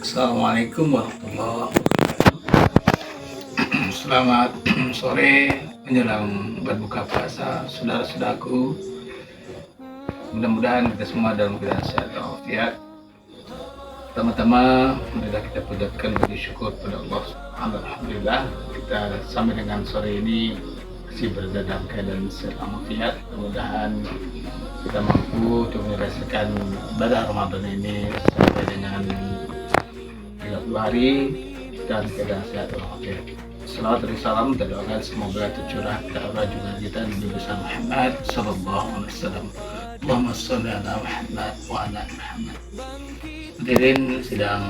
Assalamualaikum warahmatullahi wabarakatuh. Selamat sore menjelang berbuka puasa, saudara-saudaraku. Mudah-mudahan kita semua dalam keadaan sehat walafiat. Pertama-tama, marilah kita panjatkan puji syukur pada Allah. Alhamdulillah, kita sampai dengan sore ini masih berada dalam keadaan sehat walafiat. Mudah-mudahan kita mampu untuk menyelesaikan ibadah Ramadan ini sampai dengan 30 hari dan keadaan sehat walafiat. Salawat dan salam kita doakan semoga tercurah ke arwah junjungan kita Nabi besar Muhammad sallallahu alaihi wasallam. Allahumma shalli ala Muhammad wa ala Muhammad. Hadirin sidang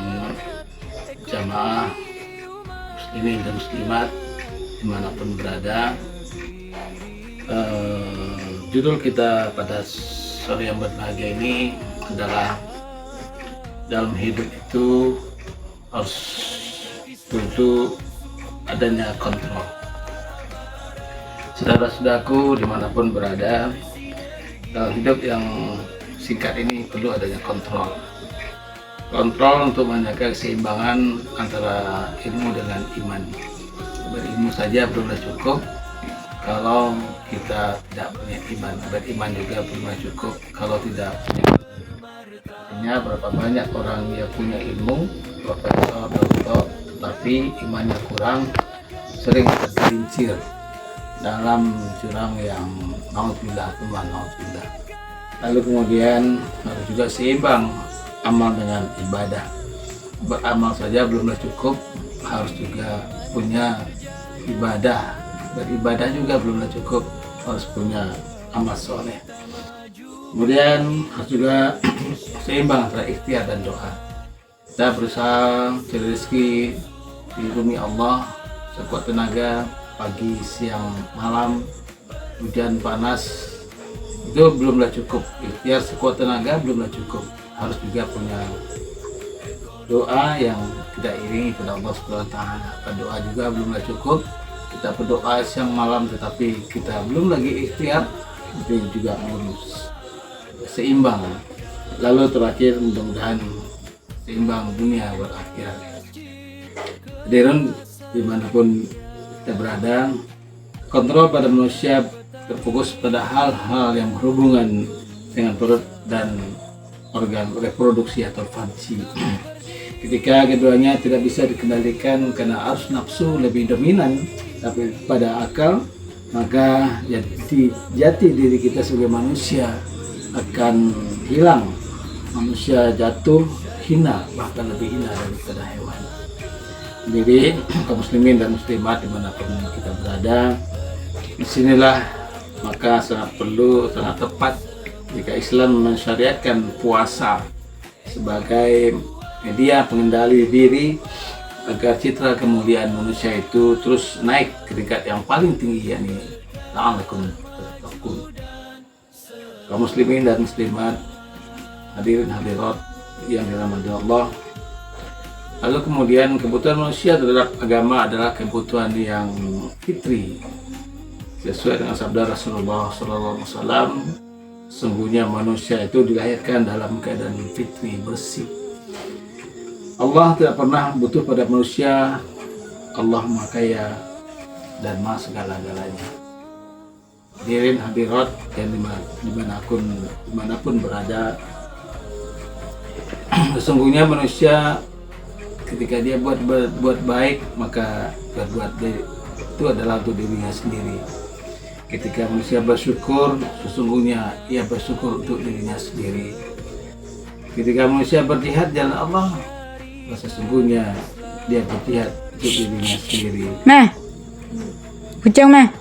jamaah muslimin dan muslimat dimanapun berada, judul kita pada sore yang berbahagia ini adalah dalam hidup itu harus tentu adanya kontrol. Saudara-saudaraku dimanapun berada, dalam hidup yang singkat ini perlu adanya kontrol. Kontrol untuk menjaga keseimbangan antara ilmu dengan iman. Berilmu saja belum cukup kalau kita tidak punya iman. Beriman juga belum cukup kalau tidak punya iman. Artinya berapa banyak orang yang punya ilmu, profesor, doktor, tetapi imannya kurang, sering tergelincir dalam jurang yang naudzubillah. Lalu kemudian harus juga seimbang amal dengan ibadah. Beramal saja belum cukup, harus juga punya ibadah. Beribadah juga belum cukup, harus punya amal soleh. Kemudian harus juga seimbang antara ikhtiar dan doa. Kita berusaha cari rezeki di bumi Allah sekuat tenaga, pagi, siang, malam, hujan, panas, itu belumlah cukup. Ikhtiar sekuat tenaga belumlah cukup, harus juga punya doa yang tidak iringi kepada Allah Subhanahu wa taala. Doa juga belumlah cukup, kita berdoa siang malam tetapi kita belum lagi ikhtiar, itu juga belum seimbang. Lalu terakhir, mudah-mudahan seimbang dunia berakhirat. Hadirin dimanapun kita berada, kontrol pada manusia terfokus pada hal-hal yang berhubungan dengan perut dan organ reproduksi atau fungsi. Ketika keduanya tidak bisa dikendalikan karena arus nafsu lebih dominan tapi pada akal, maka jati diri kita sebagai manusia akan hilang. Manusia jatuh hina, bahkan lebih hina daripada hewan. Jadi kaum muslimin dan muslimat dimanapun kita berada, disinilah maka sangat perlu, sangat tepat jika Islam mensyariatkan puasa sebagai media pengendali diri agar citra kemuliaan manusia itu terus naik ke tingkat yang paling tinggi, yakni la'allakum tattaqun. Kaum muslimin dan muslimat, hadirin hadirat yang dirahmati Allah. Lalu kemudian kebutuhan manusia terhadap agama adalah kebutuhan yang fitri, sesuai dengan sabda Rasulullah SAW. Sungguhnya manusia itu dilahirkan dalam keadaan fitri, bersih. Allah tidak pernah butuh pada manusia. Allah Maha Kaya dan Maha segala-galanya. Hadirin hadirat yang dimanapun berada, sesungguhnya manusia ketika dia buat baik, maka berbuat baik itu adalah untuk dirinya sendiri. Ketika manusia bersyukur, sesungguhnya ia bersyukur untuk dirinya sendiri. Ketika manusia berjihad jalan Allah, sesungguhnya dia berjihad untuk dirinya sendiri. Meh, kucing meh.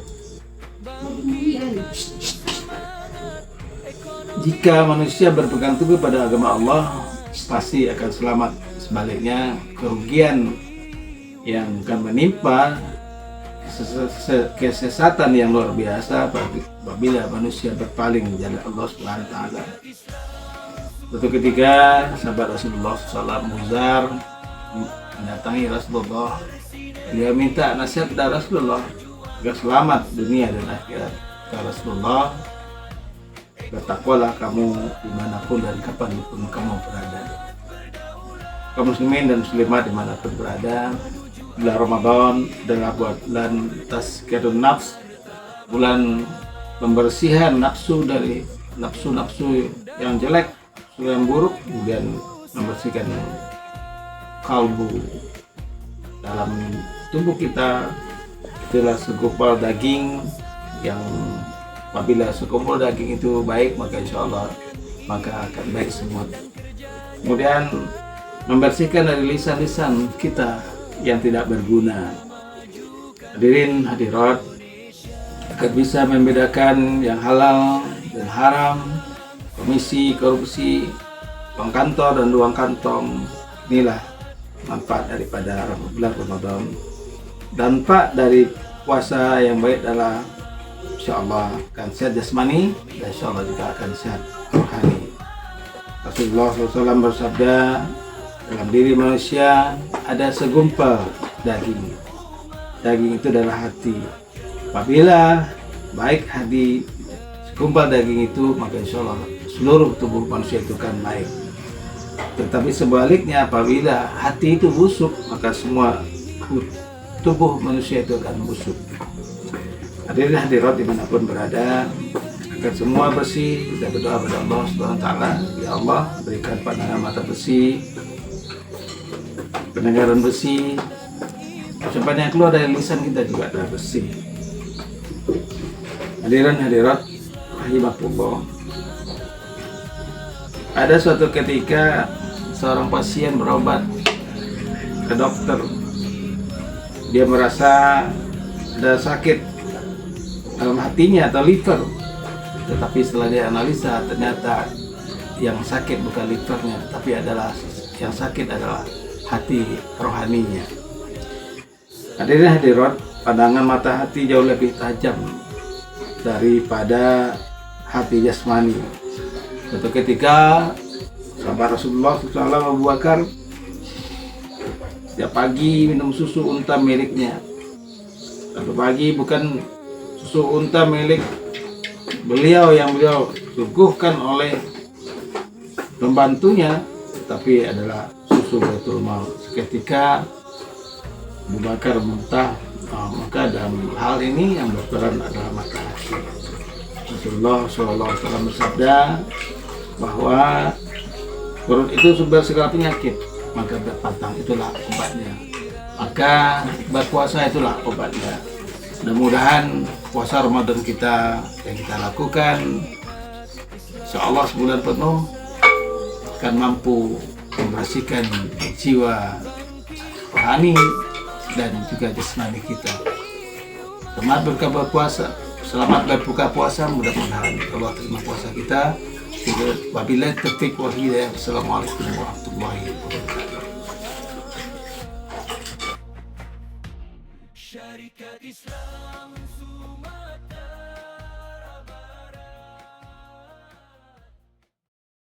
Jika manusia berpegang teguh pada agama Allah, pasti akan selamat. Sebaliknya, kerugian yang akan menimpa, kesesatan yang luar biasa apabila manusia berpaling dari Allah Subhanahu wa taala. Suatu ketika sahabat Rasulullah SAW Muzar mendatangi Rasulullah. Dia minta nasihat dari Rasulullah agar selamat dunia dan akhirat. Kata Rasulullah, bertakwalah kamu dimanapun dan kapanpun kamu berada. kaum muslimin dan muslimat dimanapun berada. Bulan Ramadan adalah bulan tazkiyatun nafs, bulan pembersihan nafsu dari nafsu-nafsu yang jelek, nafsu yang buruk, kemudian membersihkan kalbu dalam tubuh kita. Itulah segumpal daging yang apabila segumpal daging itu baik, maka insya Allah maka akan baik semua. Kemudian membersihkan dari lisan-lisan kita yang tidak berguna. Hadirin hadirat, agar bisa membedakan yang halal dan haram, komisi, korupsi, uang kantor dan uang kantong. Inilah manfaat daripada bulan Ramadan. Dampak dari puasa yang baik adalah insya Allah akan sehat jasmani dan insya Allah juga akan sehat rohani. Rasulullah SAW bersabda, dalam diri manusia ada segumpal daging. Daging itu adalah hati. Apabila baik hati segumpal daging itu, maka insya Allah seluruh tubuh manusia itu akan baik. Tetapi sebaliknya, apabila hati itu busuk, maka semua tubuh manusia itu akan busuk. Hadirin hadirat dimanapun berada, agar semua bersih. Kita berdoa kepada Allah SWT. Ya Allah, berikan pandangan mata bersih, pendengaran bersih, ucapan yang keluar dari lisan kita juga adalah bersih. Hadirin hadirat rahimakumullah. Ada suatu ketika seorang pasien berobat ke dokter. Dia merasa ada sakit dalam hatinya atau liver. Tetapi setelah dia analisa, ternyata yang sakit bukan livernya, tapi yang sakit adalah hati rohaninya. Hadirin hadirat, pandangan mata hati jauh lebih tajam daripada hati jasmani. Suatu ketika sahabat Rasulullah SAW Abu Bakar setiap pagi minum susu unta miliknya. Satu pagi bukan susu unta milik beliau yang beliau suguhkan oleh pembantunya, tapi adalah susu Baitul Mal. Seketika Abu Bakar muntah. Maka dalam hal ini yang berperan adalah mata hati. Rasulullah SAW bersabda bahwa perut itu sumber segala penyakit, maka berpatang itulah obatnya. Maka berpuasa itulah obatnya. Mudah-mudahan puasa Ramadan kita yang kita lakukan, insya Allah sebulan penuh akan mampu membersihkan jiwa, rohani dan juga jasmani kita. Selamat berbuka puasa. Mudah-mudahan Allah terima puasa kita. Wabillahi taufiq wal hidayah. Assalamualaikum warahmatullahi wabarakatuh.